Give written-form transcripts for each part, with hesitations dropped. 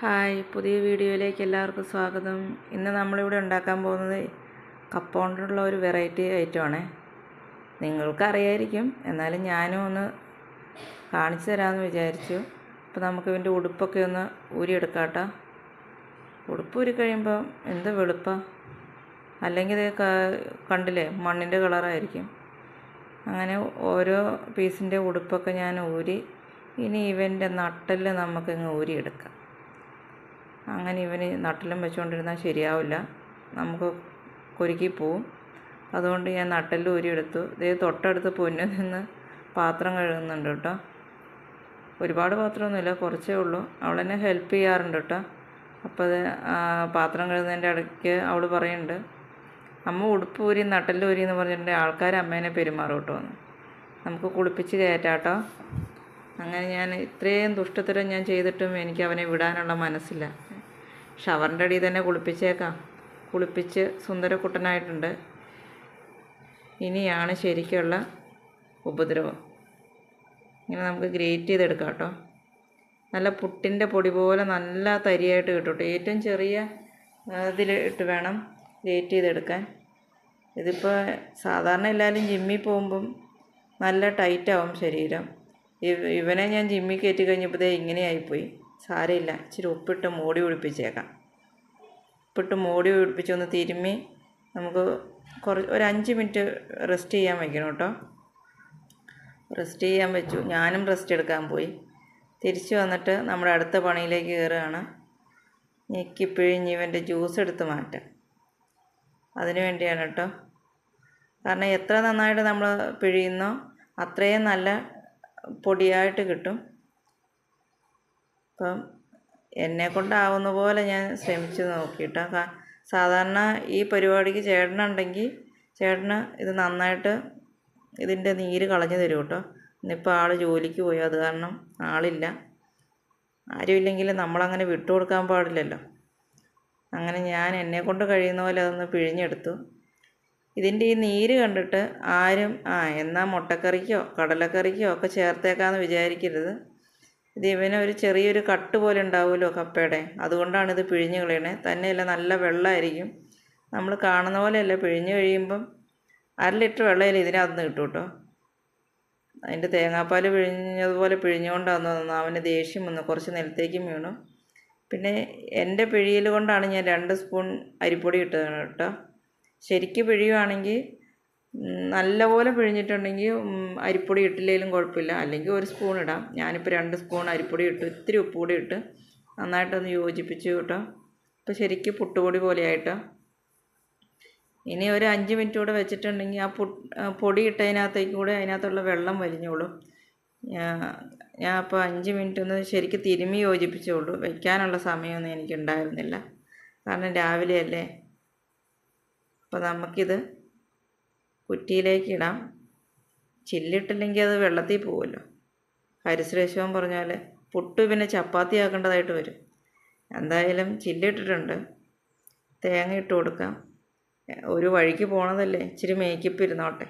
Hi, പുതിയ വീഡിയോയിലേക്ക് എല്ലാവർക്കും സ്വാഗതം. ഇന്ന് നമ്മളിവിടെ ഉണ്ടാക്കാൻ പോകുന്നത് കപ്പ കൊണ്ടുള്ള ഒരു വെറൈറ്റി ഐറ്റമാണേ. നിങ്ങൾക്കറിയായിരിക്കും, എന്നാലും ഞാനും ഒന്ന് കാണിച്ചു തരാമെന്ന് വിചാരിച്ചു. അപ്പോൾ നമുക്ക് ഇതിൻ്റെ ഉടുപ്പൊക്കെ ഒന്ന് ഊരിയെടുക്കാം കേട്ടോ. ഉടുപ്പ് ഊരി കഴിയുമ്പോൾ എന്ത് വെളുപ്പാണ്, അല്ലെങ്കിൽ ഇത് കണ്ടില്ലേ മണ്ണിൻ്റെ കളറായിരിക്കും. അങ്ങനെ ഓരോ പീസിൻ്റെ ഉടുപ്പൊക്കെ ഞാൻ ഊരി, ഇനി ഇവൻ്റെ നട്ടെല്ല് നമുക്കിങ്ങ് ഊരിയെടുക്കാം. അങ്ങനെ ഇവന് നട്ടെല്ലും വെച്ചുകൊണ്ടിരുന്നാൽ ശരിയാവില്ല, നമുക്ക് കുരുക്കി പോവും. അതുകൊണ്ട് ഞാൻ നട്ടെല്ല് ഊരിയെടുത്തു. ഇതേ തൊട്ടടുത്ത് പൊന്നു നിന്ന് പാത്രം കഴുകുന്നുണ്ട് കേട്ടോ. ഒരുപാട് പാത്രമൊന്നുമില്ല, കുറച്ചേ ഉള്ളൂ. അവളെന്നെ ഹെൽപ്പ് ചെയ്യാറുണ്ട് കേട്ടോ. അപ്പോൾ അത് പാത്രം കഴുകുന്നതിൻ്റെ ഇടയ്ക്ക് അവൾ പറയുന്നുണ്ട്, അമ്മ ഉടുപ്പ് ഊരി നട്ടെല്ല് ഊരി എന്ന് പറഞ്ഞിട്ടുണ്ടെങ്കിൽ ആൾക്കാർ അമ്മേനെ പെരുമാറും കേട്ടോ. നമുക്ക് കുളിപ്പിച്ച് കയറ്റാം കേട്ടോ. അങ്ങനെ ഞാൻ ഇത്രയും ദുഷ്ടത്തരം ഞാൻ ചെയ്തിട്ടും എനിക്ക് അവനെ വിടാനുള്ള മനസ്സില്ല. ഷവറിൻ്റെ അടിയിൽ തന്നെ കുളിപ്പിച്ചേക്കാം. കുളിപ്പിച്ച് സുന്ദരക്കുട്ടനായിട്ടുണ്ട്. ഇനിയാണ് ശരിക്കുള്ള ഉപദ്രവം. ഇങ്ങനെ നമുക്ക് ഗ്രേറ്റ് ചെയ്തെടുക്കാം കേട്ടോ. നല്ല പുട്ടിൻ്റെ പൊടി പോലെ നല്ല തരിയായിട്ട് കിട്ടും. ഏറ്റവും ചെറിയ ഇതിലിട്ട് വേണം ഗ്രേറ്റ് ചെയ്തെടുക്കാൻ. ഇതിപ്പോൾ സാധാരണ എല്ലാവരും ജിമ്മിൽ പോകുമ്പം നല്ല ടൈറ്റാവും ശരീരം. ഇവനെ ഞാൻ ജിമ്മിൽ കയറ്റി കഴിഞ്ഞപ്പോൾ ഇങ്ങനെയായിപ്പോയി. സാരമില്ല, ഇച്ചിരി ഉപ്പിട്ട് മൂടി പിടിപ്പിച്ചേക്കാം. ഉപ്പിട്ട് മൂടി പിടിപ്പിച്ചൊന്ന് തിരുമ്മി നമുക്ക് ഒരു 5 മിനിറ്റ് റെസ്റ്റ് ചെയ്യാൻ വയ്ക്കണം കേട്ടോ. റെസ്റ്റ് ചെയ്യാൻ വെച്ചു. ഞാനും റെസ്റ്റ് എടുക്കാൻ പോയി. തിരിച്ച് വന്നിട്ട് നമ്മുടെ അടുത്ത പണിയിലേക്ക് കയറുകയാണ്. ഞെക്കി പിഴിഞ്ഞ് ഇവൻ്റെ ജ്യൂസ് എടുത്ത് മാറ്റാം. അതിനു വേണ്ടിയാണ് കേട്ടോ. കാരണം എത്ര നന്നായിട്ട് നമ്മൾ പിഴിയുന്നോ അത്രയും നല്ല പൊടിയായിട്ട് കിട്ടും. അപ്പം എന്നെക്കൊണ്ടാവുന്ന പോലെ ഞാൻ ശ്രമിച്ച് നോക്കിയിട്ടോ. സാധാരണ ഈ പരിപാടിക്ക് ചേട്ടനുണ്ടെങ്കിൽ ചേട്ടന് ഇത് നന്നായിട്ട് ഇതിൻ്റെ നീര് കളഞ്ഞു തരും കേട്ടോ. ഇന്നിപ്പോൾ ആൾ ജോലിക്ക് പോയി, അത് കാരണം ആളില്ല. ആരുമില്ലെങ്കിൽ നമ്മളങ്ങനെ വിട്ടു കൊടുക്കാൻ പാടില്ലല്ലോ. അങ്ങനെ ഞാൻ എന്നെക്കൊണ്ട് കഴിയുന്ന പോലെ അതൊന്ന് പിഴിഞ്ഞെടുത്തു. ഇതിൻ്റെ ഈ നീര് കണ്ടിട്ട് ആരും എന്നാൽ മുട്ടക്കറിക്കോ കടലക്കറിക്കോ ഒക്കെ ചേർത്തേക്കാമെന്ന് വിചാരിക്കരുത്. ഇത് ഇവനൊരു ചെറിയൊരു കട്ട് പോലെ ഉണ്ടാവുമല്ലോ കപ്പയുടെ, അതുകൊണ്ടാണ് ഇത് പിഴിഞ്ഞ് കളയണേ. തന്നെയല്ല നല്ല വെള്ളമായിരിക്കും. നമ്മൾ കാണുന്ന പോലെയല്ല, പിഴിഞ്ഞ് കഴിയുമ്പം 1/2 ലിറ്റർ വെള്ളമില്ല ഇതിനകത്ത് കിട്ടും കേട്ടോ. അതിൻ്റെ തേങ്ങാപ്പാൽ പിഴിഞ്ഞതുപോലെ പിഴിഞ്ഞുകൊണ്ടാന്ന് തോന്നുന്നു. അവന് ദേഷ്യം വന്നു, കുറച്ച് നിലത്തേക്കും വീണു. പിന്നെ എൻ്റെ പിഴിയൽ കൊണ്ടാണ് ഞാൻ 2 സ്പൂൺ അരിപ്പൊടി ഇട്ടത് കേട്ടോ. ശരിക്ക് പിഴിയുവാണെങ്കിൽ നല്ലപോലെ പിഴിഞ്ഞിട്ടുണ്ടെങ്കിൽ അരിപ്പൊടി ഇട്ടില്ലെങ്കിലും കുഴപ്പമില്ല, അല്ലെങ്കിൽ 1 സ്പൂൺ ഇടാം. ഞാനിപ്പോൾ 2 സ്പൂൺ അരിപ്പൊടി ഇട്ടു, ഇത്തിരി ഉപ്പ് കൂടി ഇട്ട് നന്നായിട്ടൊന്ന് യോജിപ്പിച്ചു കേട്ടോ. ഇപ്പോൾ ശരിക്കും പുട്ടുപൊടി പോലെ ആയിട്ടോ. ഇനി ഒരു 5 മിനിറ്റ് കൂടെ വെച്ചിട്ടുണ്ടെങ്കിൽ ആ പൊടി ഇട്ടതിനകത്തേക്ക് കൂടെ അതിനകത്തുള്ള വെള്ളം വലിഞ്ഞോളും. ഞാൻ അപ്പോൾ 5 മിനിറ്റ് ഒന്ന് ശരിക്കും തിരുമ്മി യോജിപ്പിച്ചോളൂ. വയ്ക്കാനുള്ള സമയമൊന്നും എനിക്കുണ്ടായിരുന്നില്ല, കാരണം രാവിലെ അല്ലേ. അപ്പോൾ നമുക്കിത് കുറ്റിയിലേക്ക് ഇടാം. ചില്ലിട്ടില്ലെങ്കിൽ അത് വെള്ളത്തിൽ പോകുമല്ലോ. ഹരിശ്രേഷ്ഠവൻ പറഞ്ഞ പോലെ പുട്ട് പിന്നെ ചപ്പാത്തി ആക്കേണ്ടതായിട്ട് വരും. എന്തായാലും ചില്ലിട്ടിട്ടുണ്ട്. തേങ്ങ ഇട്ട് കൊടുക്കാം. ഒരു വഴിക്ക് പോണതല്ലേ, ഇച്ചിരി മേക്കപ്പ് ഇരുന്നോട്ടെ.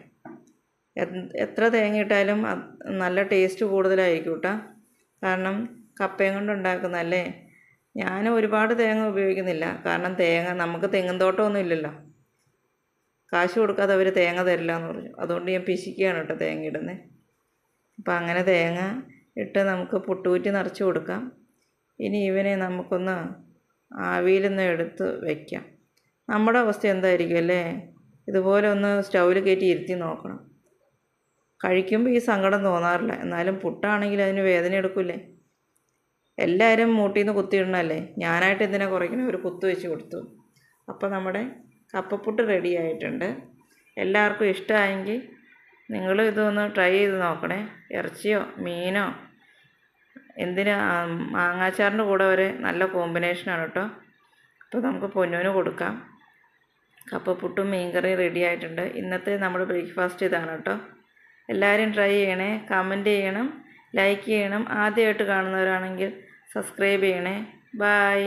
എത്ര തേങ്ങ ഇട്ടാലും നല്ല ടേസ്റ്റ് കൂടുതലായിരിക്കും കേട്ടോ. കാരണം കപ്പയും കൊണ്ട് ഉണ്ടാക്കുന്നതല്ലേ. ഞാൻ ഒരുപാട് തേങ്ങ ഉപയോഗിക്കുന്നില്ല, കാരണം നമുക്ക് തെങ്ങും തോട്ടമൊന്നും ഇല്ലല്ലോ. കാശ് കൊടുക്കാതെ അവർ തേങ്ങ തരില്ല എന്ന് പറഞ്ഞു. അതുകൊണ്ട് ഞാൻ പിശിക്കുകയാണ് കേട്ടോ തേങ്ങ ഇടുന്നത്. അപ്പം അങ്ങനെ തേങ്ങ ഇട്ട് നമുക്ക് പുട്ടുകുറ്റി നിറച്ച് കൊടുക്കാം. ഇനി ഇവനെ നമുക്കൊന്ന് ആവിയിലൊന്ന് എടുത്ത് വയ്ക്കാം. നമ്മുടെ അവസ്ഥ എന്തായിരിക്കും അല്ലേ? ഇതുപോലെ ഒന്ന് സ്റ്റൗവിൽ കയറ്റി ഇരുത്തി നോക്കണം. കഴിക്കുമ്പോൾ ഈ സങ്കടം തോന്നാറില്ല, എന്നാലും പുട്ടാണെങ്കിൽ അതിന് വേദന എടുക്കില്ലേ. എല്ലാവരും മൂട്ടിൽ നിന്ന് കുത്തിയിടണമല്ലേ, ഞാനായിട്ട് എന്തിനാ കുറയ്ക്കണേ, ഒരു കുത്ത് വെച്ച് കൊടുത്തു. അപ്പോൾ നമ്മുടെ കപ്പപ്പുട്ട് റെഡി ആയിട്ടുണ്ട്. എല്ലാവർക്കും ഇഷ്ടമായെങ്കിൽ നിങ്ങൾ ഇതൊന്ന് ട്രൈ ചെയ്ത് നോക്കണേ. ഇറച്ചിയോ മീനോ മാങ്ങാച്ചാറിൻ്റെ കൂടെ വരെ നല്ല കോമ്പിനേഷനാണ് കേട്ടോ. അപ്പോൾ നമുക്ക് പൊന്നൂന് കൊടുക്കാം. കപ്പപ്പുട്ടും മീൻകറിയും റെഡി ആയിട്ടുണ്ട്. ഇന്നത്തെ നമ്മുടെ ബ്രേക്ക്ഫാസ്റ്റ് ഇതാണ് കേട്ടോ. എല്ലാവരും ട്രൈ ചെയ്യണേ, കമൻറ്റ് ചെയ്യണം, ലൈക്ക് ചെയ്യണം. ആദ്യമായിട്ട് കാണുന്നവരാണെങ്കിൽ സബ്സ്ക്രൈബ് ചെയ്യണേ. ബായ്.